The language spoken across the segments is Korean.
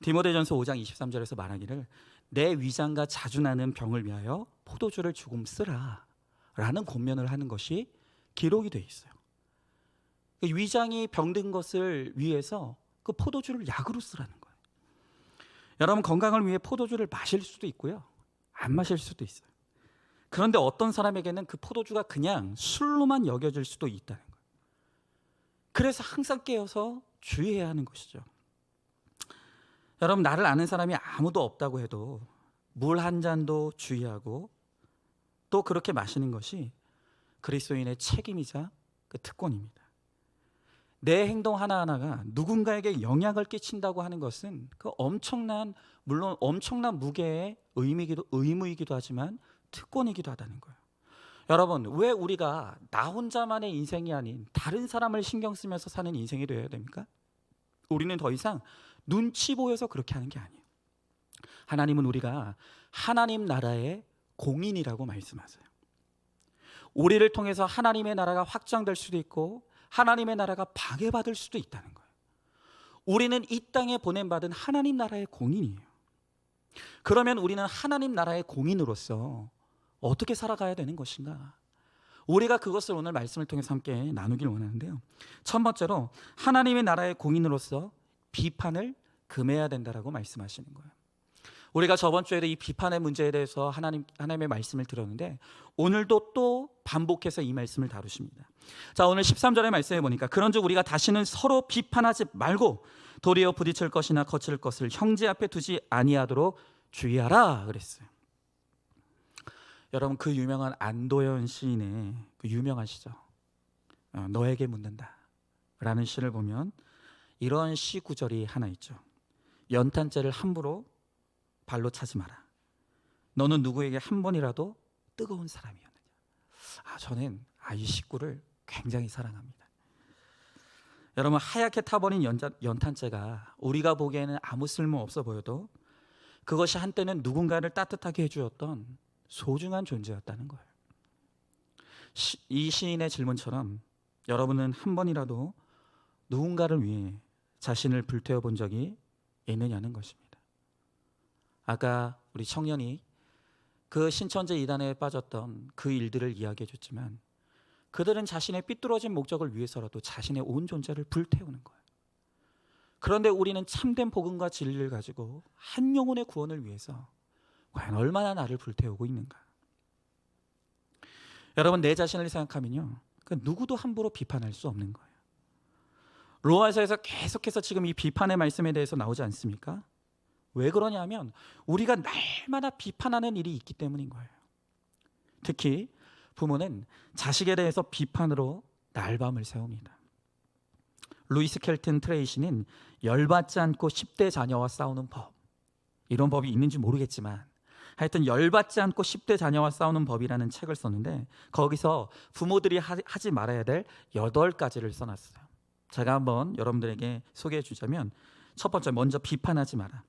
디모데전서 5장 23절에서 말하기를 내 위장과 자주 나는 병을 위하여 포도주를 조금 쓰라 라는 권면을 하는 것이 기록이 되어 있어요. 위장이 병든 것을 위해서 그 포도주를 약으로 쓰라는 거예요. 여러분, 건강을 위해 포도주를 마실 수도 있고요, 안 마실 수도 있어요. 그런데 어떤 사람에게는 그 포도주가 그냥 술로만 여겨질 수도 있다는 거예요. 그래서 항상 깨어서 주의해야 하는 것이죠. 여러분, 나를 아는 사람이 아무도 없다고 해도 물 한 잔도 주의하고 또 그렇게 마시는 것이 그리스도인의 책임이자 그 특권입니다. 내 행동 하나하나가 누군가에게 영향을 끼친다고 하는 것은 그 물론 엄청난 무게의 의무이기도 하지만 특권이기도 하다는 거예요. 여러분, 왜 우리가 나 혼자만의 인생이 아닌 다른 사람을 신경 쓰면서 사는 인생이 되어야 됩니까? 우리는 더 이상 눈치 보여서 그렇게 하는 게 아니에요. 하나님은 우리가 하나님 나라의 공인이라고 말씀하세요. 우리를 통해서 하나님의 나라가 확장될 수도 있고 하나님의 나라가 방해받을 수도 있다는 거예요. 우리는 이 땅에 보냄받은 하나님 나라의 공인이에요. 그러면 우리는 하나님 나라의 공인으로서 어떻게 살아가야 되는 것인가? 우리가 그것을 오늘 말씀을 통해서 함께 나누길 원하는데요. 첫 번째로 하나님의 나라의 공인으로서 비판을 금해야 된다라고 말씀하시는 거예요. 우리가 저번 주에도 이 비판의 문제에 대해서 하나님의 말씀을 들었는데 오늘도 또 반복해서 이 말씀을 다루십니다. 자, 오늘 13절의 말씀에 보니까 그런즉 우리가 다시는 서로 비판하지 말고 도리어 부딪힐 것이나 거칠 것을 형제 앞에 두지 아니하도록 주의하라 그랬어요. 여러분, 그 유명한 안도현 시인의 그 유명하시죠? 너에게 묻는다 라는 시를 보면 이런 시 구절이 하나 있죠. 연탄재를 함부로 발로 차지 마라. 너는 누구에게 한 번이라도 뜨거운 사람이었느냐. 저는 이 시구를 굉장히 사랑합니다. 여러분, 하얗게 타버린 연탄재가 우리가 보기에는 아무 쓸모 없어 보여도 그것이 한때는 누군가를 따뜻하게 해주었던 소중한 존재였다는 거예요. 이 시인의 질문처럼 여러분은 한 번이라도 누군가를 위해 자신을 불태워 본 적이 있느냐는 것입니다. 아까 우리 청년이 그 신천지 이단에 빠졌던 그 일들을 이야기해 줬지만 그들은 자신의 삐뚤어진 목적을 위해서라도 자신의 온 존재를 불태우는 거예요. 그런데 우리는 참된 복음과 진리를 가지고 한 영혼의 구원을 위해서 과연 얼마나 나를 불태우고 있는가? 여러분, 내 자신을 생각하면요, 누구도 함부로 비판할 수 없는 거예요. 로마서에서 계속해서 지금 이 비판의 말씀에 대해서 나오지 않습니까? 왜 그러냐면 우리가 날마다 비판하는 일이 있기 때문인 거예요. 특히 부모는 자식에 대해서 비판으로 날밤을 새웁니다. 루이스 켈튼 트레이시는 열받지 않고 10대 자녀와 싸우는 법, 이런 법이 있는지 모르겠지만 하여튼 열받지 않고 10대 자녀와 싸우는 법이라는 책을 썼는데 거기서 부모들이 하지 말아야 될 8가지를 써놨어요. 제가 한번 여러분들에게 소개해 주자면 첫 번째, 먼저 비판하지 마라.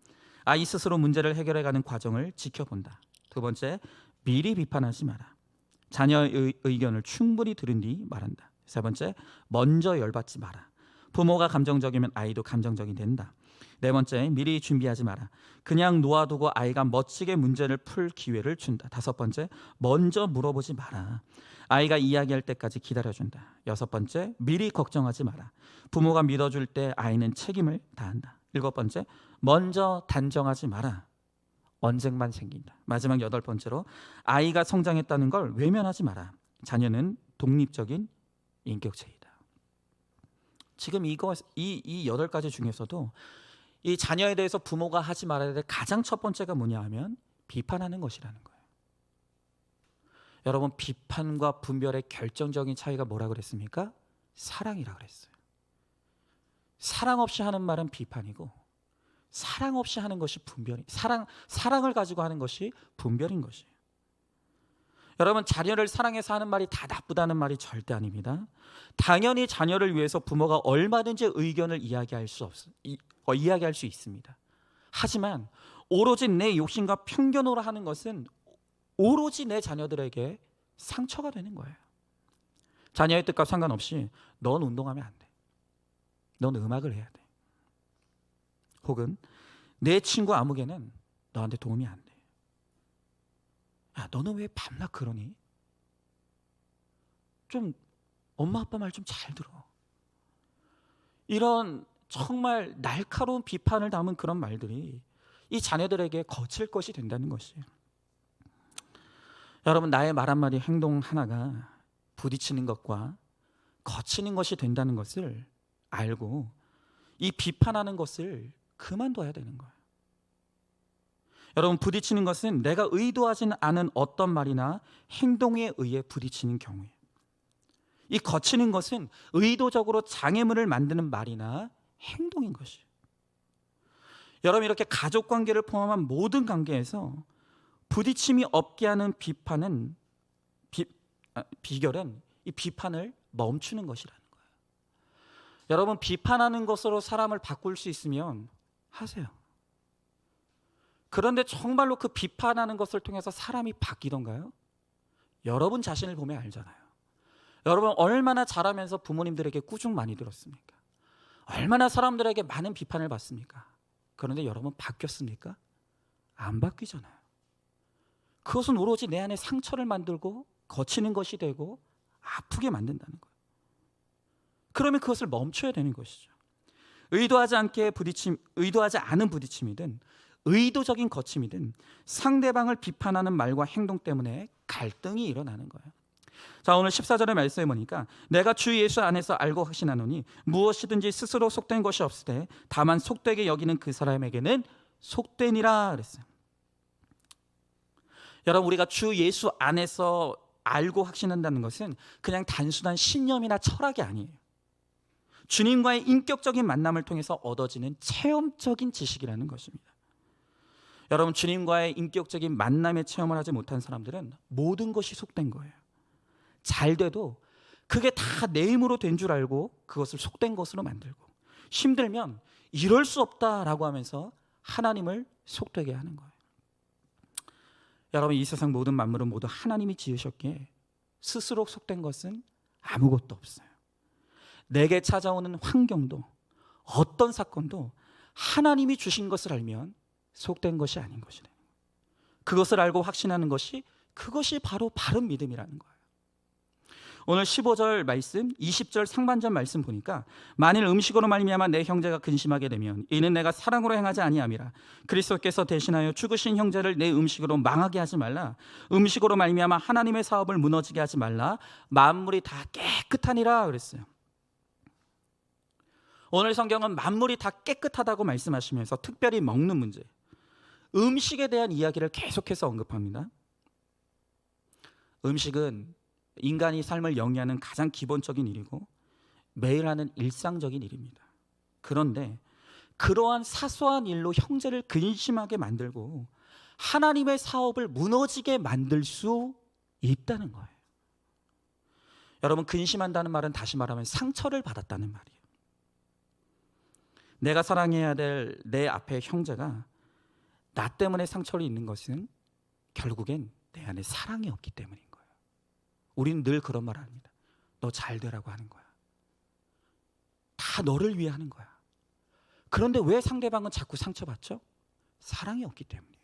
아이 스스로 문제를 해결해가는 과정을 지켜본다. 두 번째, 미리 비판하지 마라. 자녀의 의견을 충분히 들은 뒤 말한다. 세 번째, 먼저 열받지 마라. 부모가 감정적이면 아이도 감정적이 된다. 네 번째, 미리 준비하지 마라. 그냥 놓아두고 아이가 멋지게 문제를 풀 기회를 준다. 다섯 번째, 먼저 물어보지 마라. 아이가 이야기할 때까지 기다려준다. 여섯 번째, 미리 걱정하지 마라. 부모가 믿어줄 때 아이는 책임을 다한다. 일곱 번째, 먼저 단정하지 마라. 언쟁만 생긴다. 마지막 여덟 번째로, 아이가 성장했다는 걸 외면하지 마라. 자녀는 독립적인 인격체이다. 지금 이 8가지 중에서도 이 자녀에 대해서 부모가 하지 말아야 될 가장 첫 번째가 뭐냐 하면 비판하는 것이라는 거예요. 여러분, 비판과 분별의 결정적인 차이가 뭐라 그랬습니까? 사랑이라 그랬어요. 사랑 없이 하는 말은 비판이고 사랑 없이 하는 것이 사랑을 가지고 하는 것이 분별인 것이에요. 여러분, 자녀를 사랑해서 하는 말이 다 나쁘다는 말이 절대 아닙니다. 당연히 자녀를 위해서 부모가 얼마든지 의견을 이야기할 수 있습니다. 하지만 오로지 내 욕심과 편견으로 하는 것은 오로지 내 자녀들에게 상처가 되는 거예요. 자녀의 뜻과 상관없이 넌 운동하면 안 돼. 넌 음악을 해야 돼. 혹은 내 친구 아무개는 너한테 도움이 안 돼. 야, 너는 왜 밤낮 그러니? 좀 엄마 아빠 말 좀 잘 들어. 이런 정말 날카로운 비판을 담은 그런 말들이 이 자녀들에게 거칠 것이 된다는 것이에요. 여러분, 나의 말 한마디, 행동 하나가 부딪히는 것과 거치는 것이 된다는 것을 알고 이 비판하는 것을 그만둬야 되는 거예요. 여러분, 부딪히는 것은 내가 의도하진 않은 어떤 말이나 행동에 의해 부딪히는 경우에, 이 거치는 것은 의도적으로 장애물을 만드는 말이나 행동인 것이에요. 여러분, 이렇게 가족 관계를 포함한 모든 관계에서 부딪힘이 없게 하는 비결은 이 비판을 멈추는 것이라는 거예요. 여러분, 비판하는 것으로 사람을 바꿀 수 있으면 하세요. 그런데 정말로 그 비판하는 것을 통해서 사람이 바뀌던가요? 여러분 자신을 보면 알잖아요. 여러분, 얼마나 잘하면서 부모님들에게 꾸중 많이 들었습니까? 얼마나 사람들에게 많은 비판을 받습니까? 그런데 여러분, 바뀌었습니까? 안 바뀌잖아요. 그것은 오로지 내 안에 상처를 만들고 거치는 것이 되고 아프게 만든다는 거예요. 그러면 그것을 멈춰야 되는 것이죠. 의도하지 않은 부딪힘이든 의도적인 거침이든 상대방을 비판하는 말과 행동 때문에 갈등이 일어나는 거예요. 자, 오늘 14절의 말씀에 보니까 내가 주 예수 안에서 알고 확신하노니 무엇이든지 스스로 속된 것이 없으되 다만 속되게 여기는 그 사람에게는 속되니라 그랬어요. 여러분, 우리가 주 예수 안에서 알고 확신한다는 것은 그냥 단순한 신념이나 철학이 아니에요. 주님과의 인격적인 만남을 통해서 얻어지는 체험적인 지식이라는 것입니다. 여러분, 주님과의 인격적인 만남의 체험을 하지 못한 사람들은 모든 것이 속된 거예요. 잘 돼도 그게 다 내 힘으로 된 줄 알고 그것을 속된 것으로 만들고, 힘들면 이럴 수 없다라고 하면서 하나님을 속되게 하는 거예요. 여러분, 이 세상 모든 만물은 모두 하나님이 지으셨기에 스스로 속된 것은 아무것도 없어요. 내게 찾아오는 환경도 어떤 사건도 하나님이 주신 것을 알면 속된 것이 아닌 것이래. 그것을 알고 확신하는 것이, 그것이 바로 바른 믿음이라는 거예요. 오늘 15절 말씀, 20절 상반절 말씀 보니까 만일 음식으로 말미암아 내 형제가 근심하게 되면 이는 내가 사랑으로 행하지 아니함이라. 그리스도께서 대신하여 죽으신 형제를 내 음식으로 망하게 하지 말라. 음식으로 말미암아 하나님의 사업을 무너지게 하지 말라. 만물이 다 깨끗하니라 그랬어요. 오늘 성경은 만물이 다 깨끗하다고 말씀하시면서 특별히 먹는 문제, 음식에 대한 이야기를 계속해서 언급합니다. 음식은 인간이 삶을 영위하는 가장 기본적인 일이고 매일 하는 일상적인 일입니다. 그런데 그러한 사소한 일로 형제를 근심하게 만들고 하나님의 사업을 무너지게 만들 수 있다는 거예요. 여러분, 근심한다는 말은 다시 말하면 상처를 받았다는 말이에요. 내가 사랑해야 될 내 앞에 형제가 나 때문에 상처를 입는 것은 결국엔 내 안에 사랑이 없기 때문인 거예요. 우리는 늘 그런 말을 합니다. 너 잘 되라고 하는 거야. 다 너를 위해 하는 거야. 그런데 왜 상대방은 자꾸 상처받죠? 사랑이 없기 때문이에요.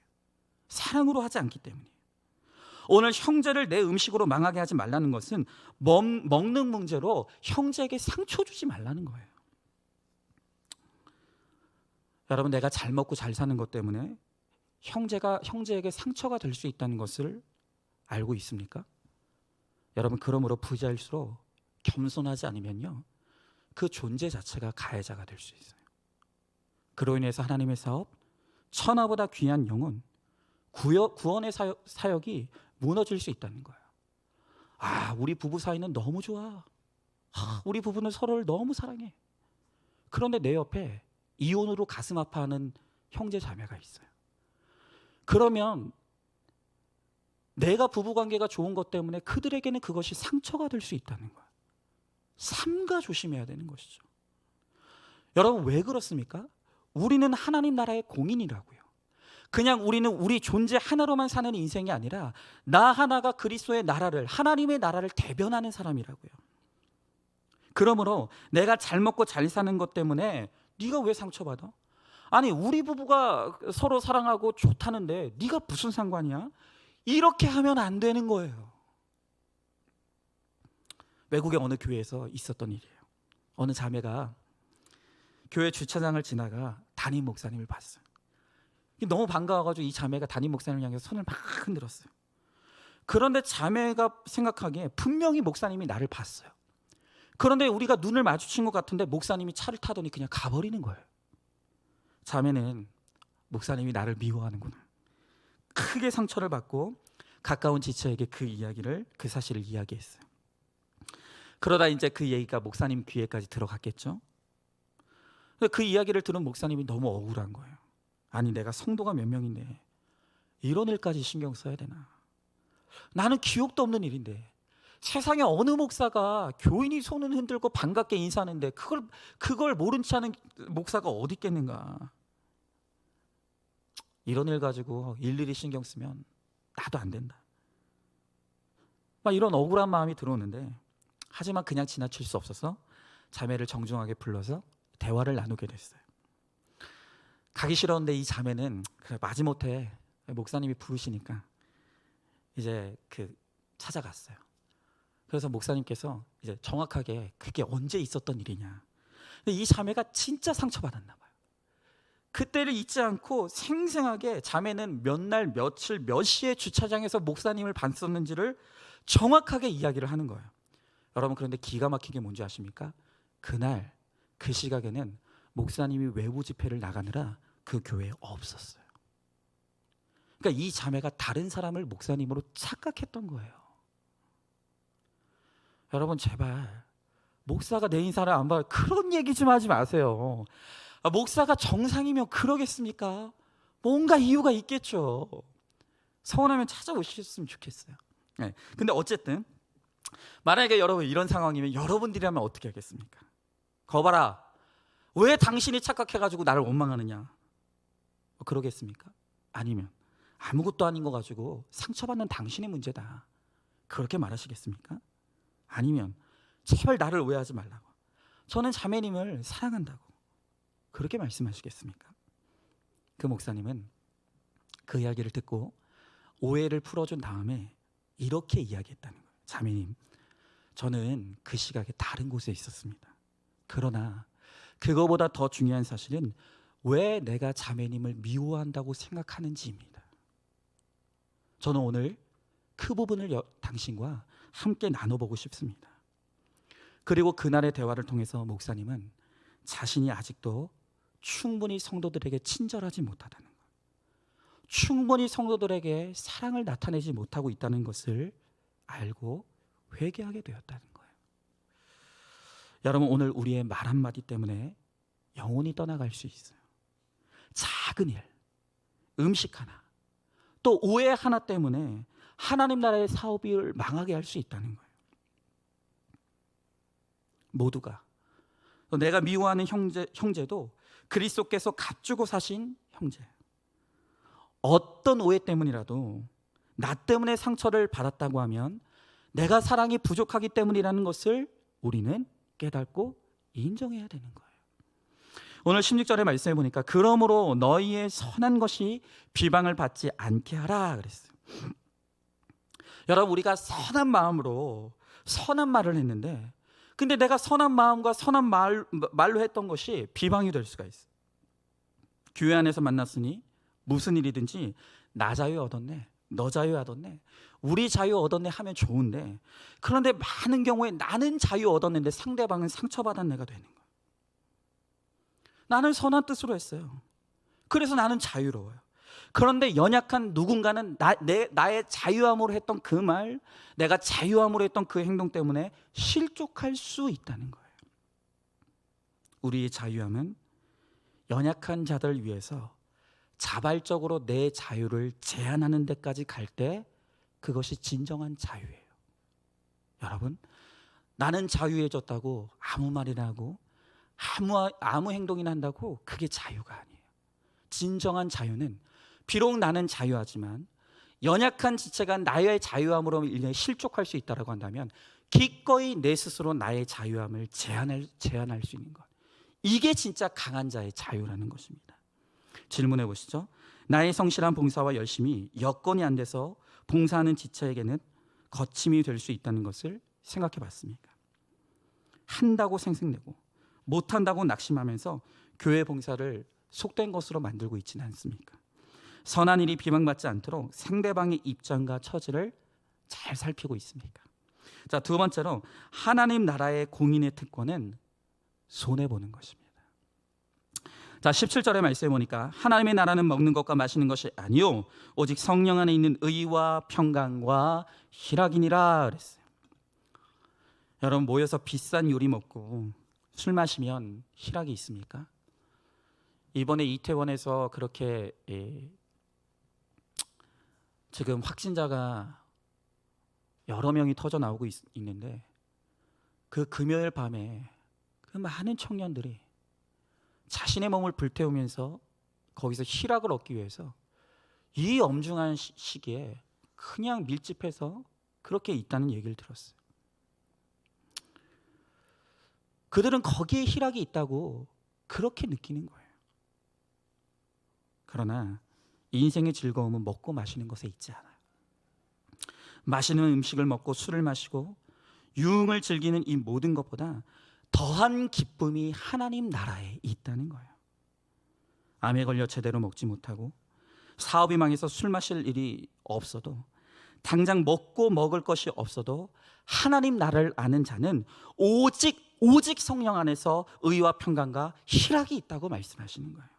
사랑으로 하지 않기 때문이에요. 오늘 형제를 내 음식으로 망하게 하지 말라는 것은 먹는 문제로 형제에게 상처 주지 말라는 거예요. 여러분, 내가 잘 먹고 잘 사는 것 때문에 형제에게 상처가 될 수 있다는 것을 알고 있습니까? 여러분, 그러므로 부자일수록 겸손하지 않으면요, 그 존재 자체가 가해자가 될 수 있어요. 그로 인해서 하나님의 사업, 천하보다 귀한 영혼, 구원의 사역이 무너질 수 있다는 거예요. 아, 우리 부부 사이는 너무 좋아. 우리 부부는 서로를 너무 사랑해. 그런데 내 옆에 이혼으로 가슴 아파하는 형제 자매가 있어요. 그러면 내가 부부관계가 좋은 것 때문에 그들에게는 그것이 상처가 될 수 있다는 거예요. 삼가 조심해야 되는 것이죠. 여러분, 왜 그렇습니까? 우리는 하나님 나라의 공인이라고요. 그냥 우리는 우리 존재 하나로만 사는 인생이 아니라 나 하나가 그리스도의 나라를, 하나님의 나라를 대변하는 사람이라고요. 그러므로 내가 잘 먹고 잘 사는 것 때문에 네가 왜 상처받아? 아니 우리 부부가 서로 사랑하고 좋다는데 네가 무슨 상관이야? 이렇게 하면 안 되는 거예요. 외국의 어느 교회에서 있었던 일이에요. 어느 자매가 교회 주차장을 지나가 담임 목사님을 봤어요. 너무 반가워가지고 이 자매가 담임 목사님을 향해서 손을 막 흔들었어요. 그런데 자매가 생각하기에 분명히 목사님이 나를 봤어요. 그런데 우리가 눈을 마주친 것 같은데 목사님이 차를 타더니 그냥 가버리는 거예요. 자매는 목사님이 나를 미워하는구나, 크게 상처를 받고 가까운 지체에게 그 사실을 이야기했어요. 그러다 이제 그 얘기가 목사님 귀에까지 들어갔겠죠. 그 이야기를 들은 목사님이 너무 억울한 거예요. 아니 내가 성도가 몇 명인데 이런 일까지 신경 써야 되나? 나는 기억도 없는 일인데 세상에 어느 목사가 교인이 손을 흔들고 반갑게 인사하는데 그걸 모른 체 하는 목사가 어디 있겠는가? 이런 일 가지고 일일이 신경 쓰면 나도 안 된다. 막 이런 억울한 마음이 들어오는데, 하지만 그냥 지나칠 수 없어서 자매를 정중하게 불러서 대화를 나누게 됐어요. 가기 싫었는데 이 자매는 그래 마지못해 목사님이 부르시니까 이제 찾아갔어요. 그래서 목사님께서 이제 정확하게 그게 언제 있었던 일이냐. 근데 이 자매가 진짜 상처받았나 봐요. 그때를 잊지 않고 생생하게 자매는 몇 날 며칠 몇 시에 주차장에서 목사님을 봤었는지를 정확하게 이야기를 하는 거예요. 여러분, 그런데 기가 막힌 게 뭔지 아십니까? 그날 그 시각에는 목사님이 외부 집회를 나가느라 그 교회에 없었어요. 그러니까 이 자매가 다른 사람을 목사님으로 착각했던 거예요. 여러분, 제발 목사가 내 인사를 안 봐요, 그런 얘기 좀 하지 마세요. 목사가 정상이면 그러겠습니까? 뭔가 이유가 있겠죠. 서운하면 찾아오셨으면 좋겠어요. 네. 근데 어쨌든 만약에 여러분 이런 상황이면 여러분들이라면 어떻게 하겠습니까? 거봐라, 왜 당신이 착각해가지고 나를 원망하느냐? 그러겠습니까? 아니면 아무것도 아닌 거 가지고 상처받는 당신의 문제다, 그렇게 말하시겠습니까? 아니면 제발 나를 오해하지 말라고, 저는 자매님을 사랑한다고, 그렇게 말씀하시겠습니까? 그 목사님은 그 이야기를 듣고 오해를 풀어준 다음에 이렇게 이야기했다는 거예요. 자매님, 저는 그 시각에 다른 곳에 있었습니다. 그러나 그거보다 더 중요한 사실은 왜 내가 자매님을 미워한다고 생각하는지입니다. 저는 오늘 그 부분을 당신과 함께 나눠보고 싶습니다. 그리고 그날의 대화를 통해서 목사님은 자신이 아직도 충분히 성도들에게 친절하지 못하다는 것, 충분히 성도들에게 사랑을 나타내지 못하고 있다는 것을 알고 회개하게 되었다는 거예요. 여러분, 오늘 우리의 말 한마디 때문에 영혼이 떠나갈 수 있어요. 작은 일, 음식 하나, 또 오해 하나 때문에 하나님 나라의 사업을 망하게 할 수 있다는 거예요. 모두가, 내가 미워하는 형제도 그리스도께서 값주고 사신 형제, 어떤 오해 때문이라도 나 때문에 상처를 받았다고 하면 내가 사랑이 부족하기 때문이라는 것을 우리는 깨닫고 인정해야 되는 거예요. 오늘 16절의 말씀에 보니까 그러므로 너희의 선한 것이 비방을 받지 않게 하라 그랬어요. 여러분, 우리가 선한 마음으로 선한 말을 했는데, 근데 내가 선한 마음과 선한 말로 했던 것이 비방이 될 수가 있어요. 교회 안에서 만났으니 무슨 일이든지 나 자유 얻었네, 너 자유 얻었네, 우리 자유 얻었네 하면 좋은데, 그런데 많은 경우에 나는 자유 얻었는데 상대방은 상처받은 내가 되는 거예요. 나는 선한 뜻으로 했어요. 그래서 나는 자유로워요. 그런데 연약한 누군가는 나의 자유함으로 했던 그 말, 내가 자유함으로 했던 그 행동 때문에 실족할 수 있다는 거예요. 우리의 자유함은 연약한 자들을 위해서 자발적으로 내 자유를 제한하는 데까지 갈 때 그것이 진정한 자유예요. 여러분, 나는 자유해졌다고 아무 말이나 하고 아무 행동이나 한다고 그게 자유가 아니에요. 진정한 자유는 비록 나는 자유하지만 연약한 지체가 나의 자유함으로 인해 실족할 수 있다고 한다면 기꺼이 내 스스로 나의 자유함을 제한할 수 있는 것, 이게 진짜 강한 자의 자유라는 것입니다. 질문해 보시죠. 나의 성실한 봉사와 열심이 여건이 안 돼서 봉사하는 지체에게는 거침이 될 수 있다는 것을 생각해 봤습니까? 한다고 생색내고 못한다고 낙심하면서 교회 봉사를 속된 것으로 만들고 있지는 않습니까? 선한 일이 비방받지 않도록 상대방의 입장과 처지를 잘 살피고 있습니까? 자, 두 번째로 하나님 나라의 공인의 특권은 손해보는 것입니다. 자, 17절의 말씀에 보니까 하나님의 나라는 먹는 것과 마시는 것이 아니요 오직 성령 안에 있는 의와 평강과 희락이니라 그랬어요. 여러분, 모여서 비싼 요리 먹고 술 마시면 희락이 있습니까? 이번에 이태원에서 그렇게 지금 확진자가 여러 명이 터져 나오고 있는데, 그 금요일 밤에 그 많은 청년들이 자신의 몸을 불태우면서 거기서 희락을 얻기 위해서 이 엄중한 시기에 그냥 밀집해서 그렇게 있다는 얘기를 들었어요. 그들은 거기에 희락이 있다고 그렇게 느끼는 거예요. 그러나 인생의 즐거움은 먹고 마시는 것에 있지 않아요. 맛있는 음식을 먹고 술을 마시고 유흥을 즐기는 이 모든 것보다 더한 기쁨이 하나님 나라에 있다는 거예요. 암에 걸려 제대로 먹지 못하고 사업이 망해서 술 마실 일이 없어도, 당장 먹고 먹을 것이 없어도 하나님 나라를 아는 자는 오직 성령 안에서 의와 평강과 희락이 있다고 말씀하시는 거예요.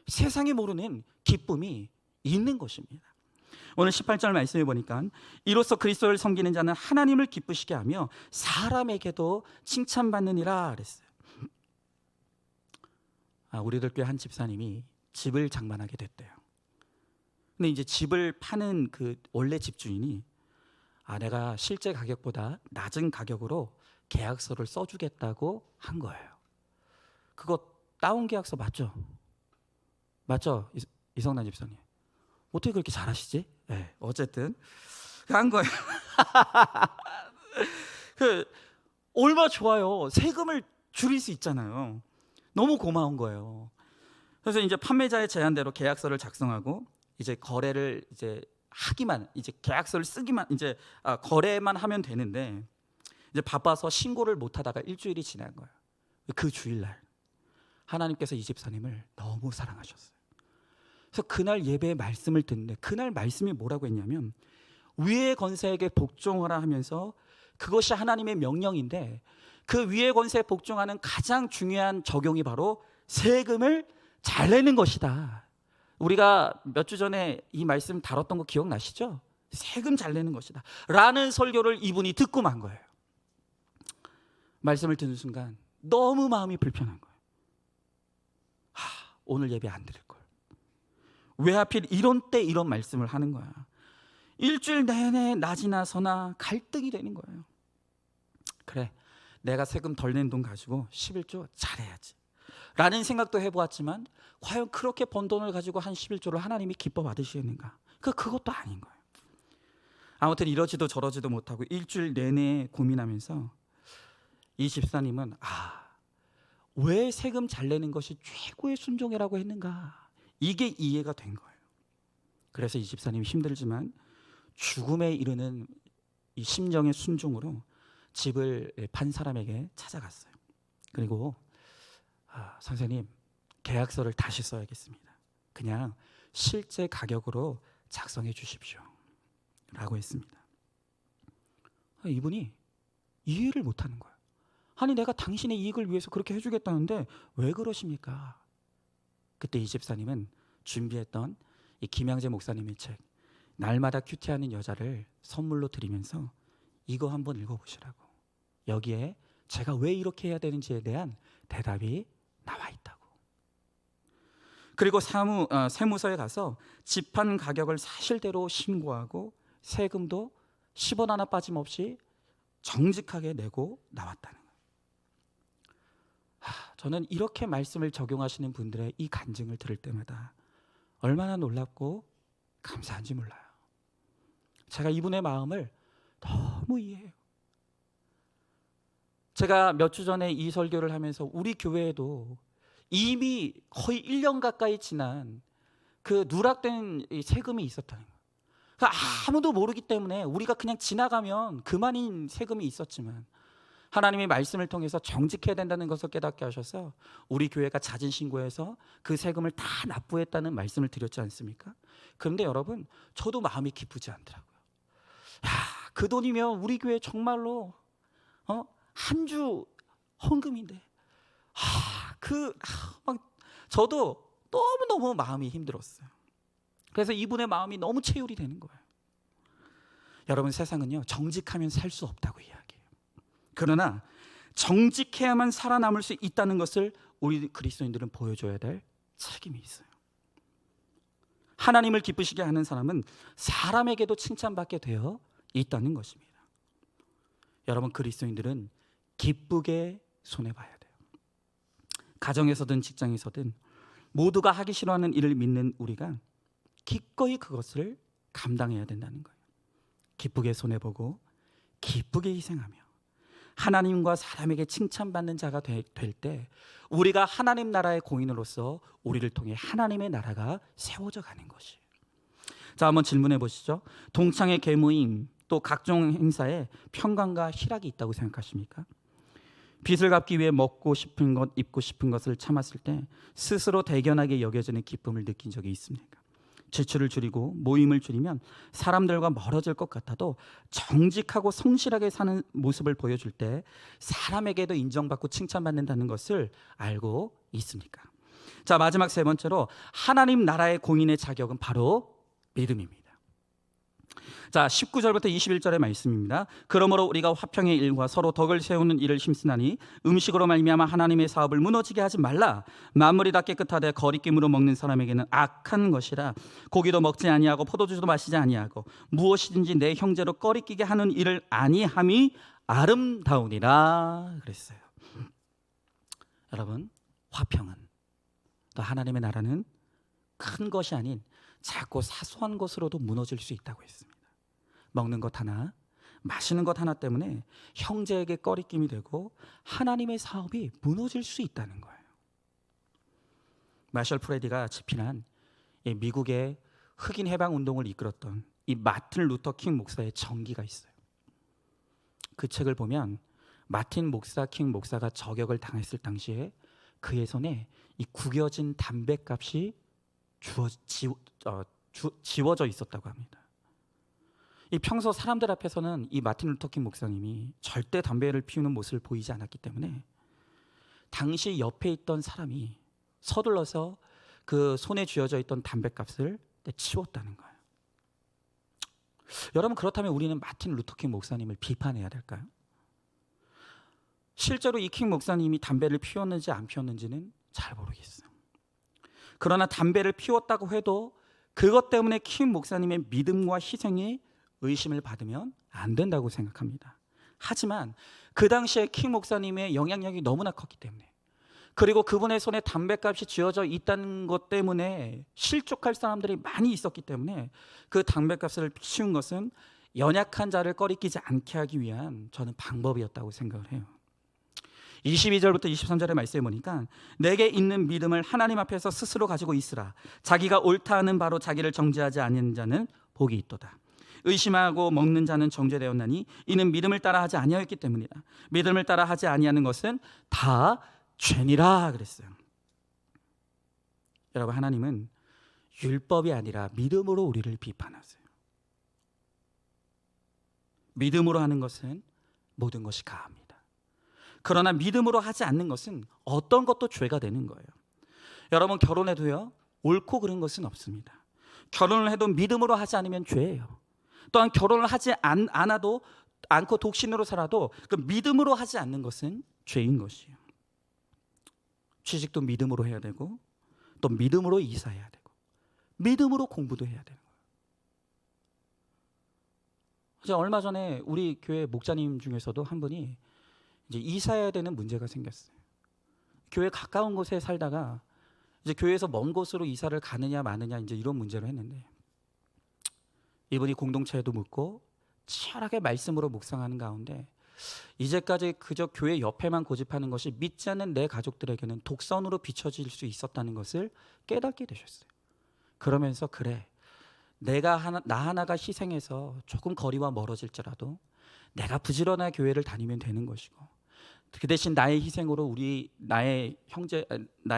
세상이 모르는 기쁨이 있는 것입니다. 오늘 18절 말씀해 보니까 이로써 그리스도를 섬기는 자는 하나님을 기쁘시게 하며 사람에게도 칭찬받느니라 그랬어요. 우리들 교회 한 집사님이 집을 장만하게 됐대요. 근데 이제 집을 파는 그 원래 집주인이 내가 실제 가격보다 낮은 가격으로 계약서를 써주겠다고 한 거예요. 그거 다운 계약서 맞죠? 맞죠? 이성란 집사님. 어떻게 그렇게 잘하시지? 네, 어쨌든 한 거예요. 얼마나 좋아요. 세금을 줄일 수 있잖아요. 너무 고마운 거예요. 그래서 이제 판매자의 제안대로 계약서를 작성하고 이제 거래를 이제 하기만, 이제 계약서를 쓰기만, 이제 거래만 하면 되는데, 이제 바빠서 신고를 못 하다가 일주일이 지난 거예요. 그 주일날 하나님께서 이 집사님을 너무 사랑하셨어요. 그래서 그날 예배의 말씀을 듣는데, 그날 말씀이 뭐라고 했냐면 위의 권세에게 복종하라 하면서, 그것이 하나님의 명령인데 그 위의 권세에 복종하는 가장 중요한 적용이 바로 세금을 잘 내는 것이다. 우리가 몇 주 전에 이 말씀 다뤘던 거 기억나시죠? 세금 잘 내는 것이다 라는 설교를 이분이 듣고 만 거예요. 말씀을 듣는 순간 너무 마음이 불편한 거예요. 오늘 예배 안 드릴 걸. 왜 하필 이런 때 이런 말씀을 하는 거야. 일주일 내내 낮이나 서나 갈등이 되는 거예요. 그래, 내가 세금 덜 낸 돈 가지고 11조 잘해야지 라는 생각도 해보았지만, 과연 그렇게 번 돈을 가지고 한 11조를 하나님이 기뻐 받으시겠는가? 그것도 아닌 거예요. 아무튼 이러지도 저러지도 못하고 일주일 내내 고민하면서 이 집사님은 왜 세금 잘 내는 것이 최고의 순종이라고 했는가, 이게 이해가 된 거예요. 그래서 이 집사님이 힘들지만 죽음에 이르는 이 심정의 순종으로 집을 판 사람에게 찾아갔어요. 그리고 선생님, 계약서를 다시 써야겠습니다. 그냥 실제 가격으로 작성해 주십시오 라고 했습니다. 이분이 이해를 못하는 거예요. 아니, 내가 당신의 이익을 위해서 그렇게 해주겠다는데 왜 그러십니까? 그때 이 집사님은 준비했던 이 김양재 목사님의 책 날마다 큐티하는 여자를 선물로 드리면서 이거 한번 읽어보시라고, 여기에 제가 왜 이렇게 해야 되는지에 대한 대답이 나와 있다고. 그리고 세무서에 가서 집판 가격을 사실대로 신고하고 세금도 10원 하나 빠짐없이 정직하게 내고 나왔다는 거예요. 저는 이렇게 말씀을 적용하시는 분들의 이 간증을 들을 때마다 얼마나 놀랍고 감사한지 몰라요. 제가 이분의 마음을 너무 이해해요. 제가 몇 주 전에 이 설교를 하면서 우리 교회에도 이미 거의 1년 가까이 지난 그 누락된 이 세금이 있었다는 거예요. 그러니까 아무도 모르기 때문에 우리가 그냥 지나가면 그만인 세금이 있었지만 하나님의 말씀을 통해서 정직해야 된다는 것을 깨닫게 하셔서 우리 교회가 자진 신고해서 그 세금을 다 납부했다는 말씀을 드렸지 않습니까? 그런데 여러분, 저도 마음이 기쁘지 않더라고요. 야, 그 돈이면 우리 교회 정말로 한 주 헌금인데 막 저도 너무너무 마음이 힘들었어요. 그래서 이분의 마음이 너무 체휼이 되는 거예요. 여러분, 세상은요 정직하면 살 수 없다고 이야기해요. 그러나 정직해야만 살아남을 수 있다는 것을 우리 그리스도인들은 보여줘야 될 책임이 있어요. 하나님을 기쁘시게 하는 사람은 사람에게도 칭찬받게 되어 있다는 것입니다. 여러분, 그리스도인들은 기쁘게 손해봐야 돼요. 가정에서든 직장에서든 모두가 하기 싫어하는 일을 믿는 우리가 기꺼이 그것을 감당해야 된다는 거예요. 기쁘게 손해보고 기쁘게 희생하며 하나님과 사람에게 칭찬받는 자가 될 때 우리가 하나님 나라의 공인으로서 우리를 통해 하나님의 나라가 세워져 가는 것이에요. 자, 한번 질문해 보시죠. 동창회 개모임 또 각종 행사에 평강과 희락이 있다고 생각하십니까? 빚을 갚기 위해 먹고 싶은 것, 입고 싶은 것을 참았을 때 스스로 대견하게 여겨지는 기쁨을 느낀 적이 있습니까? 지출을 줄이고 모임을 줄이면 사람들과 멀어질 것 같아도 정직하고 성실하게 사는 모습을 보여줄 때 사람에게도 인정받고 칭찬받는다는 것을 알고 있습니까? 자, 마지막 세 번째로 하나님 나라의 공인의 자격은 바로 믿음입니다. 자, 19절부터 21절의 말씀입니다. 그러므로 우리가 화평의 일과 서로 덕을 세우는 일을 힘쓰나니 음식으로 말미암아 하나님의 사업을 무너지게 하지 말라. 만물이 다 깨끗하되 거리낌으로 먹는 사람에게는 악한 것이라. 고기도 먹지 아니하고 포도주도 마시지 아니하고 무엇이든지 내 형제로 거리끼게 하는 일을 아니함이 아름다우니라 그랬어요. 여러분, 화평은 또 하나님의 나라는 큰 것이 아닌 작고 사소한 것으로도 무너질 수 있다고 했습니다. 먹는 것 하나, 마시는 것 하나 때문에 형제에게 꺼리낌이 되고 하나님의 사업이 무너질 수 있다는 거예요. 마셜 프레디가 집필한 미국의 흑인 해방 운동을 이끌었던 이 마틴 루터 킹 목사의 전기가 있어요. 그 책을 보면 마틴 킹 목사가 저격을 당했을 당시에 그의 손에 이 구겨진 담뱃값이 지워져 있었다고 합니다. 이 평소 사람들 앞에서는 이 마틴 루터 킹 목사님이 절대 담배를 피우는 모습을 보이지 않았기 때문에 당시 옆에 있던 사람이 서둘러서 그 손에 쥐어져 있던 담뱃값을 치웠다는 거예요. 여러분, 그렇다면 우리는 마틴 루터 킹 목사님을 비판해야 될까요? 실제로 이 킹 목사님이 담배를 피웠는지 안 피웠는지는 잘 모르겠어요. 그러나 담배를 피웠다고 해도 그것 때문에 킹 목사님의 믿음과 희생이 의심을 받으면 안 된다고 생각합니다. 하지만 그 당시에 킹 목사님의 영향력이 너무나 컸기 때문에, 그리고 그분의 손에 담뱃값이 쥐어져 있다는 것 때문에 실족할 사람들이 많이 있었기 때문에 그 담뱃값을 치운 것은 연약한 자를 꺼리끼지 않게 하기 위한 저는 방법이었다고 생각을 해요. 22절부터 23절의 말씀에 보니까 내게 있는 믿음을 하나님 앞에서 스스로 가지고 있으라. 자기가 옳다 하는 바로 자기를 정죄하지 않는 자는 복이 있도다. 의심하고 먹는 자는 정죄되었나니 이는 믿음을 따라 하지 아니하였기 때문이다. 믿음을 따라 하지 아니하는 것은 다 죄니라 그랬어요. 여러분, 하나님은 율법이 아니라 믿음으로 우리를 비판하세요. 믿음으로 하는 것은 모든 것이 가합니다. 그러나 믿음으로 하지 않는 것은 어떤 것도 죄가 되는 거예요. 여러분, 결혼해도요 옳고 그른 것은 없습니다. 결혼을 해도 믿음으로 하지 않으면 죄예요. 또한 결혼을 하지 않고 독신으로 살아도 그 믿음으로 하지 않는 것은 죄인 것이에요. 취직도 믿음으로 해야 되고 또 믿음으로 이사해야 되고 믿음으로 공부도 해야 되는 거예요. 제가 얼마 전에 우리 교회 목자님 중에서도 한 분이 이제 이사해야 되는 문제가 생겼어요. 교회 가까운 곳에 살다가 이제 교회에서 먼 곳으로 이사를 가느냐 마느냐 이제 이런 문제로 했는데, 이분이 공동체에도 묻고 치열하게 말씀으로 묵상하는 가운데 이제까지 그저 교회 옆에만 고집하는 것이 믿지 않는 내 가족들에게는 독선으로 비춰질 수 있었다는 것을 깨닫게 되셨어요. 그러면서 그래, 나 하나가 희생해서 조금 거리와 멀어질지라도 내가 부지런한 교회를 다니면 되는 것이고, 그 대신 나의 희생으로 나의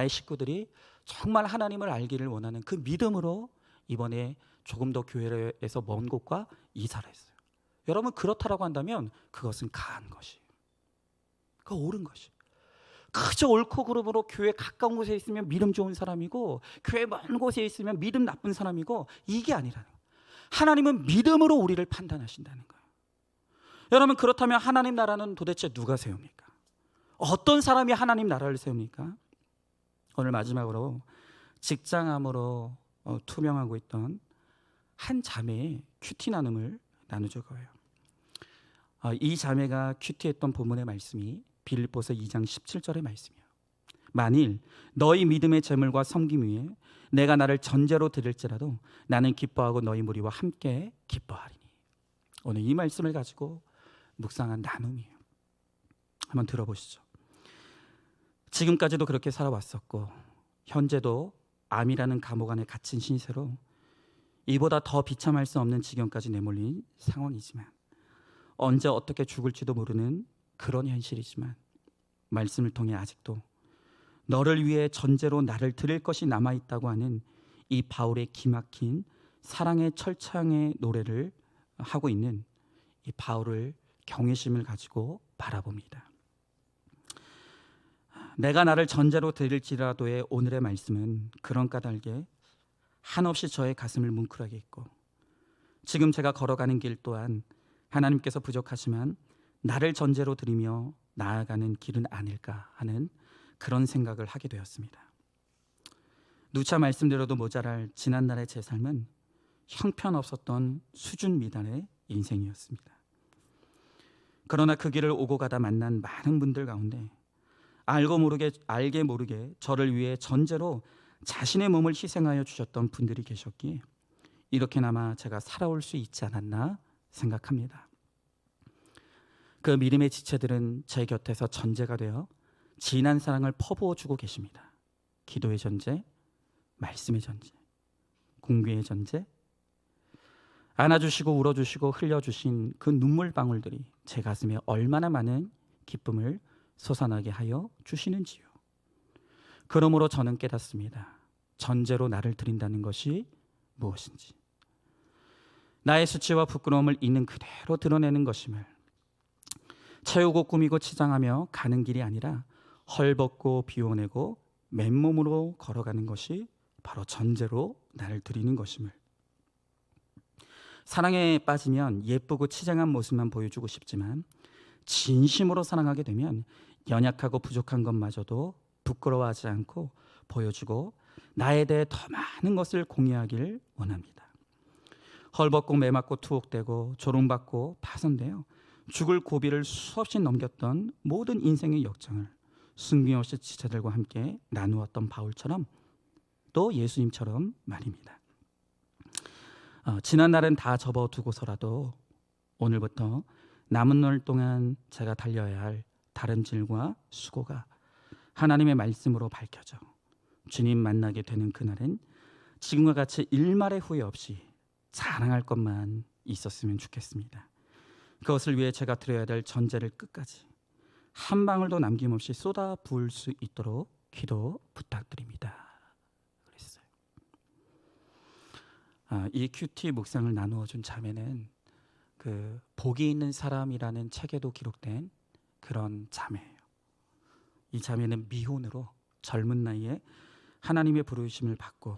식구들이 정말 하나님을 알기를 원하는 그 믿음으로 이번에 조금 더 교회에서 먼 곳과 이사를 했어요. 여러분, 그렇다라고 한다면 그것은 가한 것이에요. 그 옳은 것이. 그저 옳고 그름으로 교회 가까운 곳에 있으면 믿음 좋은 사람이고 교회 먼 곳에 있으면 믿음 나쁜 사람이고, 이게 아니라는 거예요. 하나님은 믿음으로 우리를 판단하신다는 거예요. 여러분, 그렇다면 하나님 나라는 도대체 누가 세웁니까? 어떤 사람이 하나님 나라를 세웁니까? 오늘 마지막으로 직장암으로 투병하고 있던 한 자매의 큐티 나눔을 나누죠. 거예요. 이 자매가 큐티했던 본문의 말씀이 빌립보서 2장 17절의 말씀이에요. 만일 너희 믿음의 재물과 섬김 위에 내가 나를 전제로 드릴지라도 나는 기뻐하고 너희 무리와 함께 기뻐하리니. 오늘 이 말씀을 가지고 묵상한 나눔이에요. 한번 들어보시죠. 지금까지도 그렇게 살아왔었고 현재도 암이라는 감옥 안에 갇힌 신세로 이보다 더 비참할 수 없는 지경까지 내몰린 상황이지만, 언제 어떻게 죽을지도 모르는 그런 현실이지만, 말씀을 통해 아직도 너를 위해 전제로 나를 드릴 것이 남아있다고 하는 이 바울의 기막힌 사랑의 철창의 노래를 하고 있는 이 바울을 경외심을 가지고 바라봅니다. 내가 나를 전제로 드릴지라도의 오늘의 말씀은 그런 까닭에 한없이 저의 가슴을 뭉클하게 했고, 지금 제가 걸어가는 길 또한 하나님께서 부족하지만 나를 전제로 드리며 나아가는 길은 아닐까 하는 그런 생각을 하게 되었습니다. 누차 말씀드려도 모자랄 지난날의 제 삶은 형편없었던 수준 미달의 인생이었습니다. 그러나 그 길을 오고 가다 만난 많은 분들 가운데 알게 모르게 저를 위해 전제로 자신의 몸을 희생하여 주셨던 분들이 계셨기에 이렇게나마 제가 살아올 수 있지 않았나 생각합니다. 그 믿음의 지체들은 제 곁에서 전제가 되어 진한 사랑을 퍼부어 주고 계십니다. 기도의 전제, 말씀의 전제, 공교의 전제, 안아주시고 울어주시고 흘려주신 그 눈물 방울들이 제 가슴에 얼마나 많은 기쁨을 솟아나게 하여 주시는지요. 그러므로 저는 깨닫습니다. 전제로 나를 드린다는 것이 무엇인지, 나의 수치와 부끄러움을 있는 그대로 드러내는 것임을, 채우고 꾸미고 치장하며 가는 길이 아니라 헐벗고 비워내고 맨몸으로 걸어가는 것이 바로 전제로 나를 드리는 것임을, 사랑에 빠지면 예쁘고 치장한 모습만 보여주고 싶지만 진심으로 사랑하게 되면 연약하고 부족한 것마저도 부끄러워하지 않고 보여주고 나에 대해 더 많은 것을 공유하길 원합니다. 헐벗고 매맞고 투옥되고 조롱받고 파손되어 죽을 고비를 수없이 넘겼던 모든 인생의 역정을 숨김없이 지체들과 함께 나누었던 바울처럼, 또 예수님처럼 말입니다. 지난 날은 다 접어두고서라도 오늘부터 남은 날 동안 제가 달려야 할 다른 길과 수고가 하나님의 말씀으로 밝혀져 주님 만나게 되는 그날엔 지금과 같이 일말의 후회 없이 자랑할 것만 있었으면 좋겠습니다. 그것을 위해 제가 드려야 될 전제를 끝까지 한 방울도 남김없이 쏟아 부을 수 있도록 기도 부탁드립니다. 그랬어요. 이 큐티 묵상을 나누어 준 자매는 그 복이 있는 사람이라는 책에도 기록된 그런 자매예요. 이 자매는 미혼으로 젊은 나이에 하나님의 부르심을 받고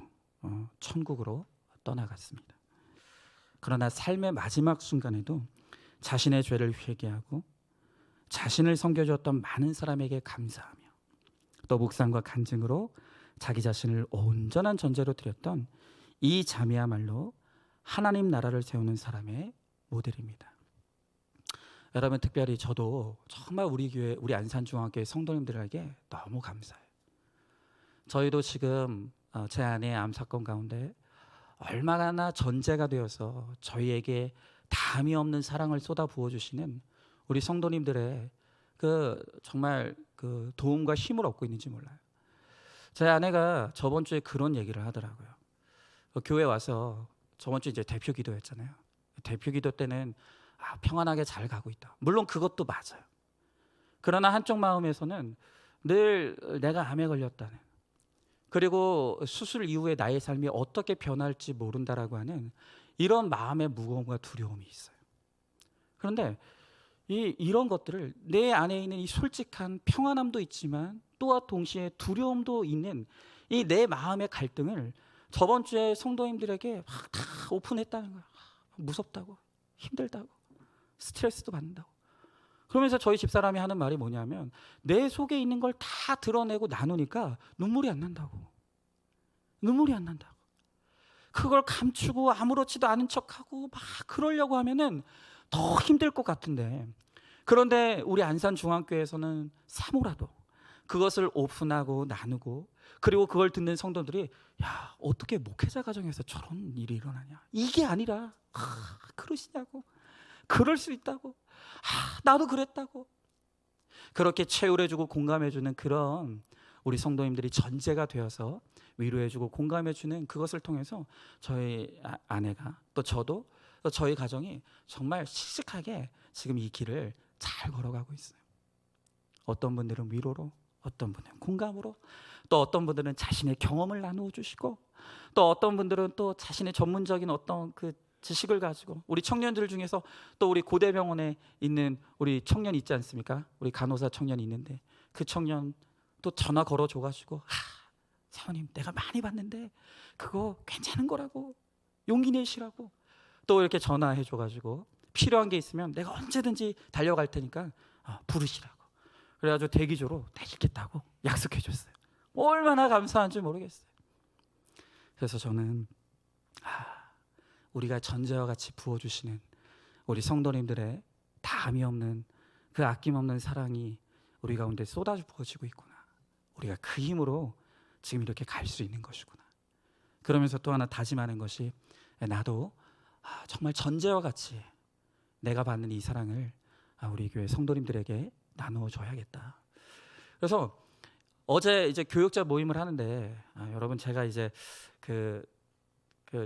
천국으로 떠나갔습니다. 그러나 삶의 마지막 순간에도 자신의 죄를 회개하고 자신을 섬겨주었던 많은 사람에게 감사하며 또 묵상과 간증으로 자기 자신을 온전한 전제로 드렸던 이 자매야말로 하나님 나라를 세우는 사람의 모델입니다. 여러분, 특별히 저도 정말 우리 교회, 우리 안산중앙교회 성도님들에게 너무 감사해요. 저희도 지금 제 아내의 암 사건 가운데 얼마나 전제가 되어서 저희에게 담이 없는 사랑을 쏟아 부어주시는 우리 성도님들의 그 정말 그 도움과 힘을 얻고 있는지 몰라요. 제 아내가 저번 주에 그런 얘기를 하더라고요. 교회 와서 저번 주 이제 대표 기도였잖아요. 대표 기도 때는 평안하게 잘 가고 있다. 물론 그것도 맞아요. 그러나 한쪽 마음에서는 늘 내가 암에 걸렸다는, 그리고 수술 이후에 나의 삶이 어떻게 변할지 모른다라고 하는 이런 마음의 무거움과 두려움이 있어요. 그런데 이런 것들을 내 안에 있는 이 솔직한 평안함도 있지만 또한 동시에 두려움도 있는 이 내 마음의 갈등을 저번 주에 성도님들에게 막 다 오픈했다는 거야. 무섭다고, 힘들다고, 스트레스도 받는다고. 그러면서 저희 집사람이 하는 말이 뭐냐면 내 속에 있는 걸 다 드러내고 나누니까 눈물이 안 난다고. 눈물이 안 난다고. 그걸 감추고 아무렇지도 않은 척하고 막 그러려고 하면은 더 힘들 것 같은데, 그런데 우리 안산중앙교회에서는 사모라도 그것을 오픈하고 나누고, 그리고 그걸 듣는 성도들이 야, 어떻게 목회자 가정에서 저런 일이 일어나냐, 이게 아니라 그러시냐고, 그럴 수 있다고, 나도 그랬다고, 그렇게 체휼해주고 공감해주는 그런 우리 성도님들이 전제가 되어서 위로해주고 공감해주는 그것을 통해서 저희 아내가 또 저도 또 저희 가정이 정말 씩씩하게 지금 이 길을 잘 걸어가고 있어요. 어떤 분들은 위로로, 어떤 분들은 공감으로, 또 어떤 분들은 자신의 경험을 나누어 주시고, 또 어떤 분들은 또 자신의 전문적인 어떤 그 지식을 가지고, 우리 청년들 중에서 또 우리 고대병원에 있는 우리 청년 있지 않습니까? 우리 간호사 청년이 있는데 그 청년 또 전화 걸어줘가지고 사모님 내가 많이 봤는데 그거 괜찮은 거라고, 용기 내시라고 또 이렇게 전화해줘가지고 필요한 게 있으면 내가 언제든지 달려갈 테니까 부르시라고. 그래가지고 대기조로 내리겠다고 약속해줬어요. 얼마나 감사한지 모르겠어요. 그래서 저는 우리가 전제와 같이 부어주시는 우리 성도님들의 담이 없는 그 아낌없는 사랑이 우리 가운데 쏟아져 부어지고 있구나. 우리가 그 힘으로 지금 이렇게 갈 수 있는 것이구나. 그러면서 또 하나 다짐하는 것이, 나도 정말 전제와 같이 내가 받는 이 사랑을 우리 교회 성도님들에게 나누어 줘야겠다. 그래서 어제 이제 교육자 모임을 하는데 여러분, 제가 이제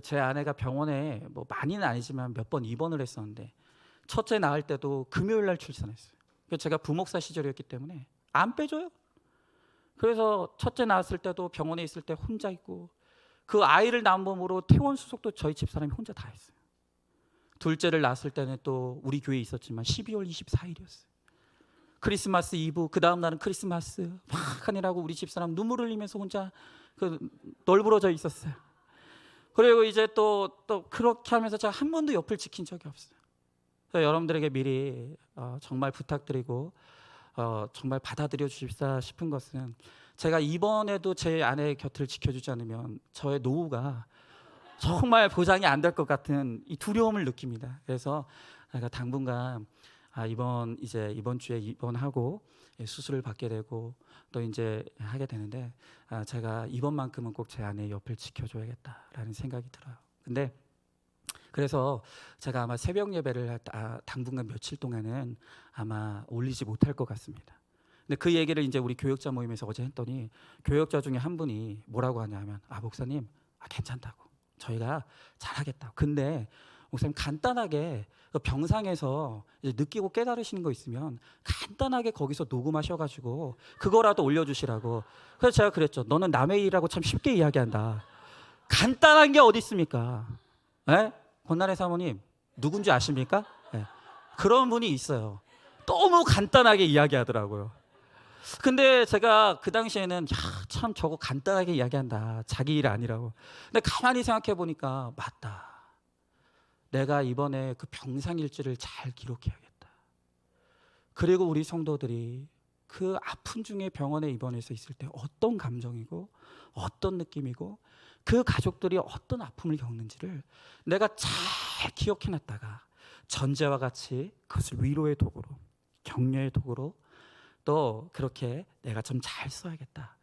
제 아내가 병원에 뭐 많이는 아니지만 몇 번 입원을 했었는데 첫째 낳을 때도 금요일 날 출산했어요. 제가 부목사 시절이었기 때문에 안 빼줘요. 그래서 첫째 낳았을 때도 병원에 있을 때 혼자 있고, 그 아이를 낳은 몸으로 퇴원 수속도 저희 집사람이 혼자 다 했어요. 둘째를 낳았을 때는 또 우리 교회에 있었지만 12월 24일이었어요. 크리스마스 이브, 그 다음 날은 크리스마스 막 하느라고 우리 집사람 눈물 흘리면서 혼자 널브러져 있었어요. 그리고 이제 또 그렇게 하면서 제가 한 번도 옆을 지킨 적이 없어요. 그래서 여러분들에게 미리 정말 부탁드리고 정말 받아들여 주십사 싶은 것은, 제가 이번에도 제 아내의 곁을 지켜주지 않으면 저의 노후가 정말 보장이 안 될 것 같은 이 두려움을 느낍니다. 그래서 제가 당분간 이번 주에 입원하고 수술을 받게 되고 또 이제 하게 되는데, 제가 이번만큼은 꼭 제 아내의 옆을 지켜줘야겠다라는 생각이 들어요. 근데 그래서 제가 아마 새벽 예배를 당분간 며칠 동안은 아마 올리지 못할 것 같습니다. 근데 그 얘기를 이제 우리 교역자 모임에서 어제 했더니 교역자 중에 한 분이 뭐라고 하냐면, 목사님 괜찮다고, 저희가 잘하겠다고. 근데 목사님 간단하게 병상에서 이제 느끼고 깨달으시는 거 있으면 간단하게 거기서 녹음하셔가지고 그거라도 올려주시라고. 그래서 제가 그랬죠. 너는 남의 일이라고 참 쉽게 이야기한다. 간단한 게 어디 있습니까? 네? 권나래 사모님 누군지 아십니까? 네. 그런 분이 있어요. 너무 간단하게 이야기하더라고요. 근데 제가 그 당시에는 참 저거 간단하게 이야기한다, 자기 일 아니라고. 근데 가만히 생각해 보니까 맞다. 내가 이번에 그 병상일지를 잘 기록해야겠다. 그리고 우리 성도들이 그 아픈 중에 병원에 입원해서 있을 때 어떤 감정이고 어떤 느낌이고 그 가족들이 어떤 아픔을 겪는지를 내가 잘 기억해놨다가 전제와 같이 그것을 위로의 도구로, 격려의 도구로 또 그렇게 내가 좀 잘 써야겠다.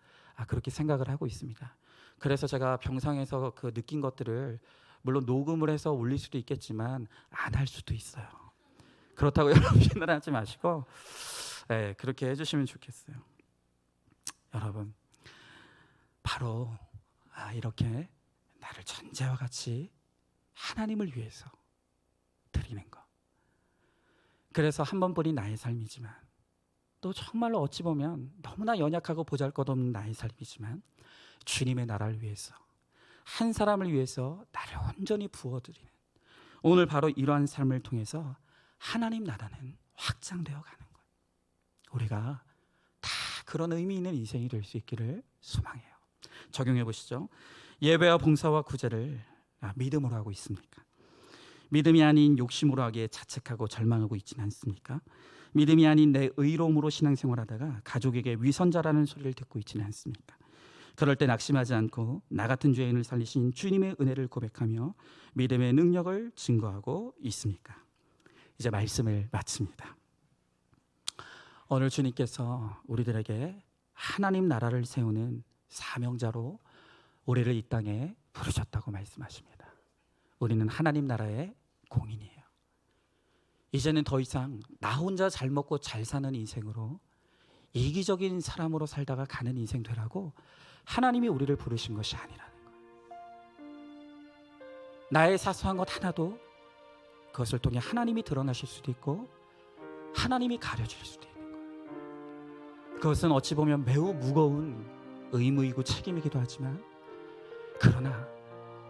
그렇게 생각을 하고 있습니다. 그래서 제가 병상에서 그 느낀 것들을 물론 녹음을 해서 올릴 수도 있겠지만 안 할 수도 있어요. 그렇다고 여러분 비난하지 마시고 그렇게 해주시면 좋겠어요. 여러분, 바로 이렇게 나를 전제와 같이 하나님을 위해서 드리는 것. 그래서 한 번뿐인 나의 삶이지만, 또 정말로 어찌 보면 너무나 연약하고 보잘것없는 나의 삶이지만, 주님의 나라를 위해서, 한 사람을 위해서 나를 온전히 부어드리는, 오늘 바로 이러한 삶을 통해서 하나님 나라는 확장되어 가는 것. 우리가 다 그런 의미 있는 인생이 될 수 있기를 소망해요. 적용해 보시죠. 예배와 봉사와 구제를 믿음으로 하고 있습니까? 믿음이 아닌 욕심으로 하기에 자책하고 절망하고 있지는 않습니까? 믿음이 아닌 내 의로움으로 신앙생활하다가 가족에게 위선자라는 소리를 듣고 있지는 않습니까? 그럴 때 낙심하지 않고 나 같은 죄인을 살리신 주님의 은혜를 고백하며 믿음의 능력을 증거하고 있습니까? 이제 말씀을 마칩니다. 오늘 주님께서 우리들에게 하나님 나라를 세우는 사명자로 우리를 이 땅에 부르셨다고 말씀하십니다. 우리는 하나님 나라의 공인이에요. 이제는 더 이상 나 혼자 잘 먹고 잘 사는 인생으로, 이기적인 사람으로 살다가 가는 인생 되라고 하나님이 우리를 부르신 것이 아니라는 거예요. 나의 사소한 것 하나도 그것을 통해 하나님이 드러나실 수도 있고 하나님이 가려질 수도 있는 거예요. 그것은 어찌 보면 매우 무거운 의무이고 책임이기도 하지만, 그러나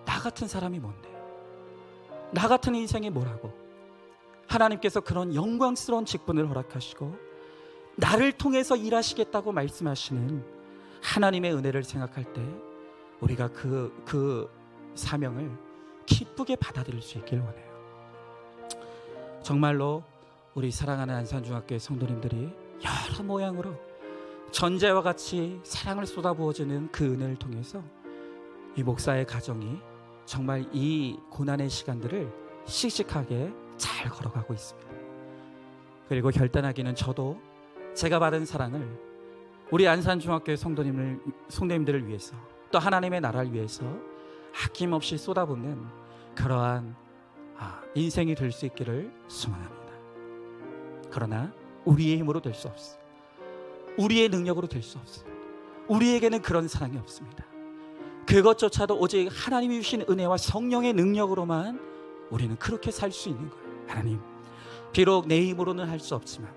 나 같은 사람이 뭔데, 나 같은 인생이 뭐라고 하나님께서 그런 영광스러운 직분을 허락하시고 나를 통해서 일하시겠다고 말씀하시는 하나님의 은혜를 생각할 때 우리가 그 사명을 기쁘게 받아들일 수 있길 원해요. 정말로 우리 사랑하는 안산중학교의 성도님들이 여러 모양으로 전제와 같이 사랑을 쏟아부어주는 그 은혜를 통해서 이 목사의 가정이 정말 이 고난의 시간들을 씩씩하게 잘 걸어가고 있습니다. 그리고 결단하기는 저도 제가 받은 사랑을 우리 안산중학교의 성도님들을 위해서, 또 하나님의 나라를 위해서 아낌없이 쏟아붓는 그러한 인생이 될 수 있기를 소망합니다. 그러나 우리의 힘으로 될 수 없어요. 우리의 능력으로 될 수 없어요. 우리에게는 그런 사랑이 없습니다. 그것조차도 오직 하나님이 주신 은혜와 성령의 능력으로만 우리는 그렇게 살 수 있는 거예요. 하나님, 비록 내 힘으로는 할 수 없지만,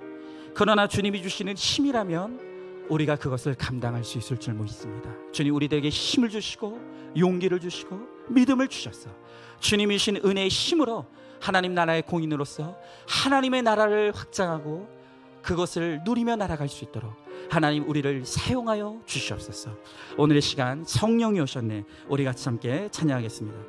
그러나 주님이 주시는 힘이라면 우리가 그것을 감당할 수 있을 줄 믿습니다. 주님, 우리들에게 힘을 주시고 용기를 주시고 믿음을 주셔서 주님이 주신 은혜의 힘으로 하나님 나라의 공인으로서 하나님의 나라를 확장하고 그것을 누리며 날아갈 수 있도록 하나님 우리를 사용하여 주시옵소서. 오늘의 시간 성령이 오셨네. 우리 같이 함께 찬양하겠습니다.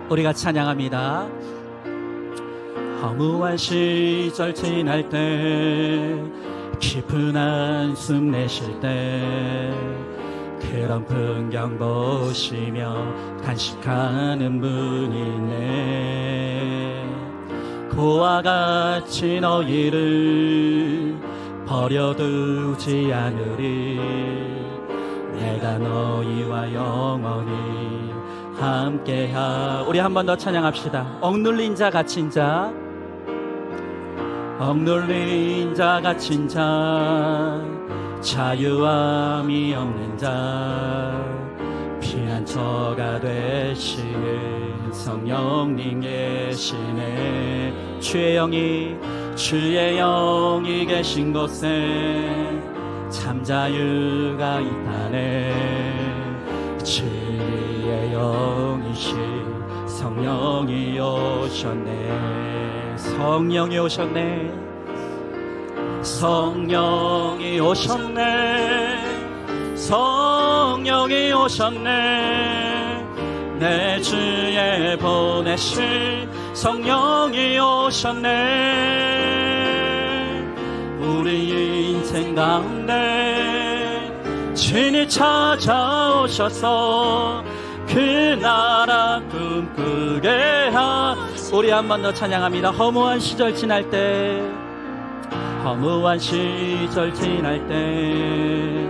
우리가 찬양합니다. 허무한 시절 지날 때, 깊은 한숨 내쉴 때, 그런 풍경 보시며 간식하는 분이 있네. 그와 같이 너희를 버려두지 않으리. 내가 너희와 영원히 함께하. 우리 한 번 더 찬양합시다. 억눌린 자 갇힌 자, 억눌린 자 갇힌 자, 자유함이 없는 자, 피난처가 되시는 성령님 계시네. 주의 영이 계신 곳에 참 자유가 있다네. 진리의 영이신 성령이 오셨네. 성령이 오셨네. 성령이 오셨네. 성령이 오셨네. 내 주에 보내신 성령이 오셨네. 우리 인생 가운데 친히 찾아오셔서 그 나라 꿈꾸게 하. 우리 한 번 더 찬양합니다. 허무한 시절 지날 때, 허무한 시절 지날 때,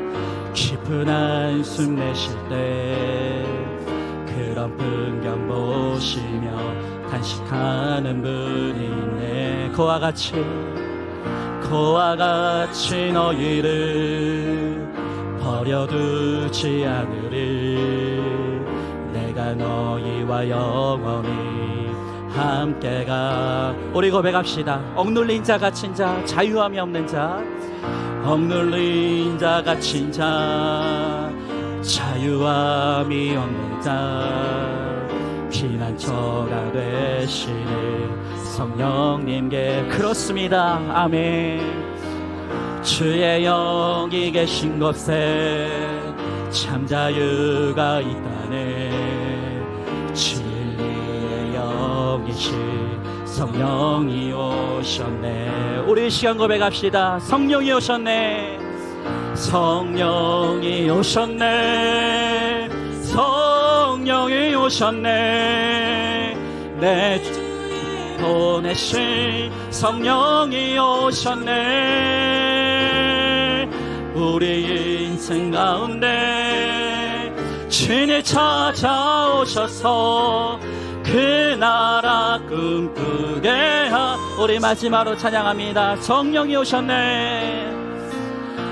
깊은 한숨 내쉴 때, 그런 풍경 보시며 간식하는 분이 있네. 그와 같이 너희를 버려두지 않으리. 내가 너희와 영원히 함께가. 우리 고백합시다. 억눌린 자 갇힌 자 자유함이 없는 자, 억눌린 자 갇힌 자 자유함이 없는 자, 피난처가 되시는 성령님께. 그렇습니다. 아멘. 주의 영이 계신 곳에 참 자유가 있다네. 진리의 영이신 성령이 오셨네. 우리 시간 고백합시다. 성령이 오셨네. 성령이 오셨네. 성령이 오셨네. 내 보내신 성령이 오셨네. 우리 인생 가운데 주님 찾아오셔서 그 나라 꿈꾸게 우리 마지막으로 찬양합니다. 성령이 오셨네.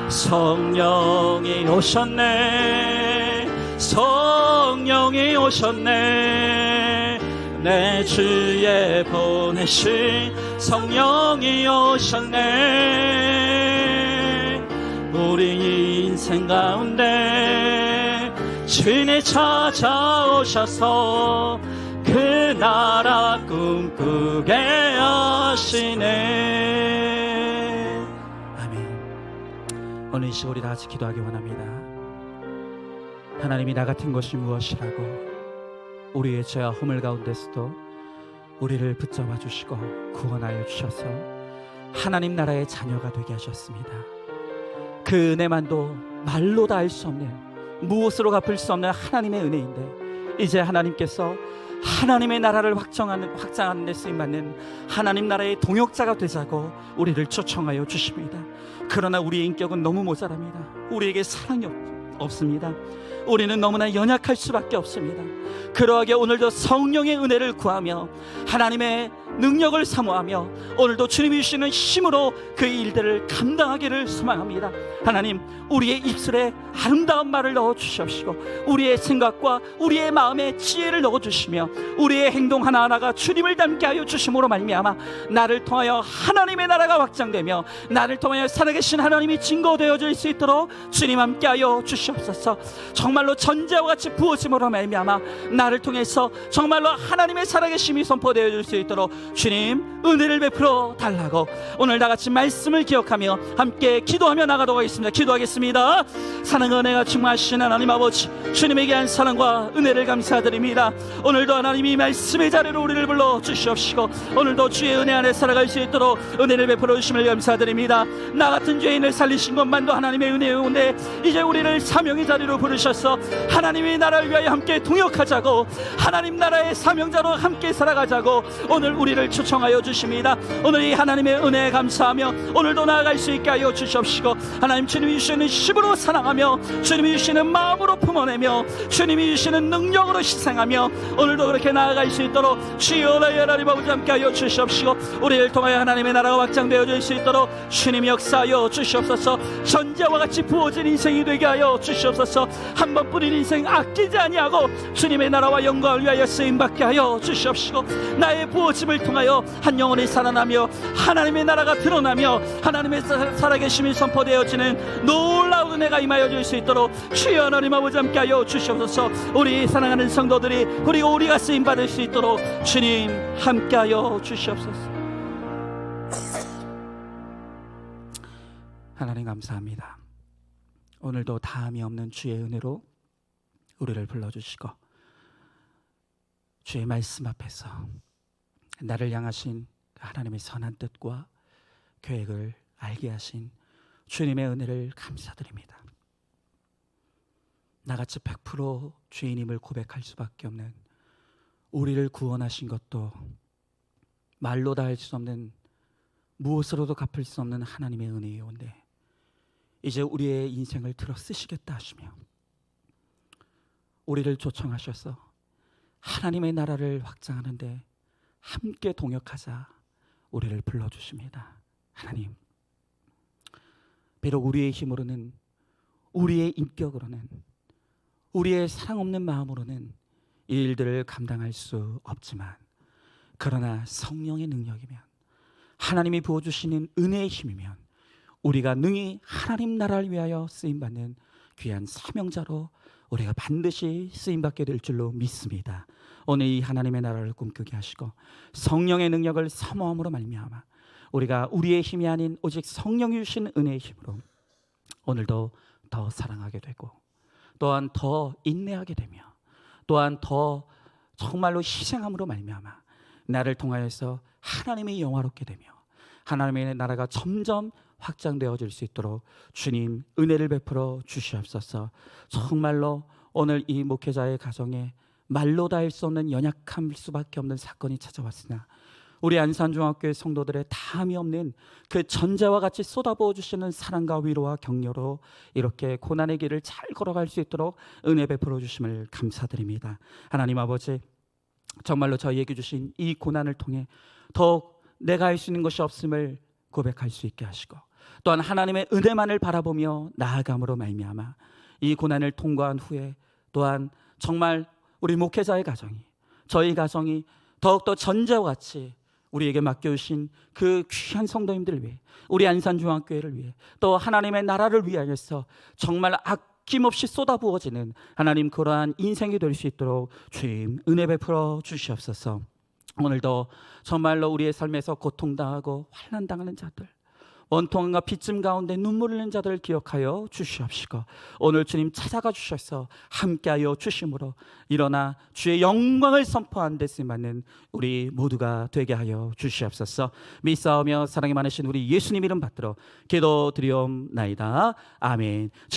성령이 오셨네. 성령이 오셨네. 내 주에 보내신 성령이 오셨네. 우리 인생 가운데 주님 찾아오셔서 그 나라 꿈꾸게 하시네. 아멘. 오늘 이 시간 우리 다 같이 기도하기 원합니다. 하나님이 나 같은 것이 무엇이라고 우리의 죄와 허물 가운데서도 우리를 붙잡아 주시고 구원하여 주셔서 하나님 나라의 자녀가 되게 하셨습니다. 그 은혜만도 말로 다 할 수 없는, 무엇으로 갚을 수 없는 하나님의 은혜인데, 이제 하나님께서 하나님의 나라를 확장하는 데 쓰임받는 하나님 나라의 동역자가 되자고 우리를 초청하여 주십니다. 그러나 우리의 인격은 너무 모자랍니다. 우리에게 사랑이 없습니다. 우리는 너무나 연약할 수밖에 없습니다. 그러하게 오늘도 성령의 은혜를 구하며 하나님의 능력을 사모하며 오늘도 주님이 주시는 힘으로 그 일들을 감당하기를 소망합니다. 하나님, 우리의 입술에 아름다운 말을 넣어주시옵시고 우리의 생각과 우리의 마음에 지혜를 넣어주시며 우리의 행동 하나하나가 주님을 닮게 하여 주심으로 말미암아 나를 통하여 하나님의 나라가 확장되며 나를 통하여 살아계신 하나님이 증거되어질 수 있도록 주님 함께하여 주시옵소서. 정말로 전제와 같이 부어짐으로 말미암아 나를 통해서 정말로 하나님의 살아계심이 선포되어질 수 있도록 주님 은혜를 베풀어 달라고 오늘 다같이 말씀을 기억하며 함께 기도하며 나가도록 하겠습니다. 기도하겠습니다. 사랑과 은혜가 충만하신 하나님 아버지, 주님에게 한 사랑과 은혜를 감사드립니다. 오늘도 하나님이 말씀의 자리로 우리를 불러 주시옵시고 오늘도 주의 은혜 안에 살아갈 수 있도록 은혜를 베풀어 주심을 감사드립니다. 나 같은 죄인을 살리신 것만도 하나님의 은혜인데 이제 우리를 사명의 자리로 부르셔서 하나님의 나라를 위하여 함께 동역하자고, 하나님 나라의 사명자로 함께 살아가자고 오늘 우리를 초청하여 주십니다. 오늘 이 하나님의 은혜에 감사하며 오늘도 나아갈 수 있게 하여 주시옵시고 하나님, 주님이 주시는 힘으로 사랑하며 주님이 주시는 마음으로 품어내며 주님이 주시는 능력으로 희생하며 오늘도 그렇게 나아갈 수 있도록 주여 하나님 아버지 함께 하여 주시옵시고 우리를 통하여 하나님의 나라가 확장되어질 수 있도록 주님 역사하여 주시옵소서. 전제와 같이 부어진 인생이 되게 하여 주시옵소서. 한 번뿐인 인생 아끼지 아니하고 주님의 나라와 영광을 위하여 쓰임받게 하여 주시옵시고 나의 부어짐을 통하여 한 영혼이 살아나며 하나님의 나라가 드러나며 하나님의 살아계심이 선포되어지는 놀라운 은혜가 임하여 줄 수 있도록 주여 하나님 아버지 함께 하여 주시옵소서. 우리 사랑하는 성도들이 그리고 우리가 쓰임받을 수 있도록 주님 함께 하여 주시옵소서. 하나님 감사합니다. 오늘도 다함이 없는 주의 은혜로 우리를 불러주시고 주의 말씀 앞에서 나를 향하신 하나님의 선한 뜻과 계획을 알게 하신 주님의 은혜를 감사드립니다. 나같이 100% 죄인임을 고백할 수밖에 없는 우리를 구원하신 것도 말로 다 할 수 없는, 무엇으로도 갚을 수 없는 하나님의 은혜이온데 이제 우리의 인생을 들어 쓰시겠다 하시며 우리를 초청하셔서 하나님의 나라를 확장하는데 함께 동역하자 우리를 불러주십니다. 하나님, 비록 우리의 힘으로는, 우리의 인격으로는, 우리의 사랑 없는 마음으로는 이 일들을 감당할 수 없지만, 그러나 성령의 능력이면, 하나님이 부어주시는 은혜의 힘이면 우리가 능히 하나님 나라를 위하여 쓰임받는 귀한 사명자로 우리가 반드시 쓰임받게 될 줄로 믿습니다. 오늘 이 하나님의 나라를 꿈꾸게 하시고 성령의 능력을 사모함으로 말미암아 우리가 우리의 힘이 아닌 오직 성령이 주신 은혜의 힘으로 오늘도 더 사랑하게 되고, 또한 더 인내하게 되며, 또한 더 정말로 희생함으로 말미암아 나를 통하여서 하나님이 영화롭게 되며 하나님의 나라가 점점 확장되어질 수 있도록 주님 은혜를 베풀어 주시옵소서. 정말로 오늘 이 목회자의 가정에 말로 다 할 수 없는 연약함일 수밖에 없는 사건이 찾아왔으나 우리 안산중학교의 성도들의 다함이 없는 그 전제와 같이 쏟아부어 주시는 사랑과 위로와 격려로 이렇게 고난의 길을 잘 걸어갈 수 있도록 은혜 베풀어 주심을 감사드립니다. 하나님 아버지, 정말로 저희에게 주신 이 고난을 통해 더욱 내가 할 수 있는 것이 없음을 고백할 수 있게 하시고, 또한 하나님의 은혜만을 바라보며 나아감으로 말미암아 이 고난을 통과한 후에 또한 정말 우리 목회자의 가정이, 저희 가정이 더욱더 전제와 같이 우리에게 맡겨주신 그 귀한 성도님들을 위해, 우리 안산중학교회를 위해, 또 하나님의 나라를 위하여서 정말 아낌없이 쏟아부어지는 하나님 그러한 인생이 될 수 있도록 주님 은혜 베풀어 주시옵소서. 오늘도 정말로 우리의 삶에서 고통당하고 환난당하는 자들, 원통함과 빚짐 가운데 눈물 흘리는 자들을 기억하여 주시옵시고, 오늘 주님 찾아가 주셔서 함께하여 주심으로 일어나 주의 영광을 선포하는 데 쓰임받는 우리 모두가 되게 하여 주시옵소서. 믿사오며 사랑이 많으신 우리 예수님 이름 받들어 기도드리옵나이다. 아멘.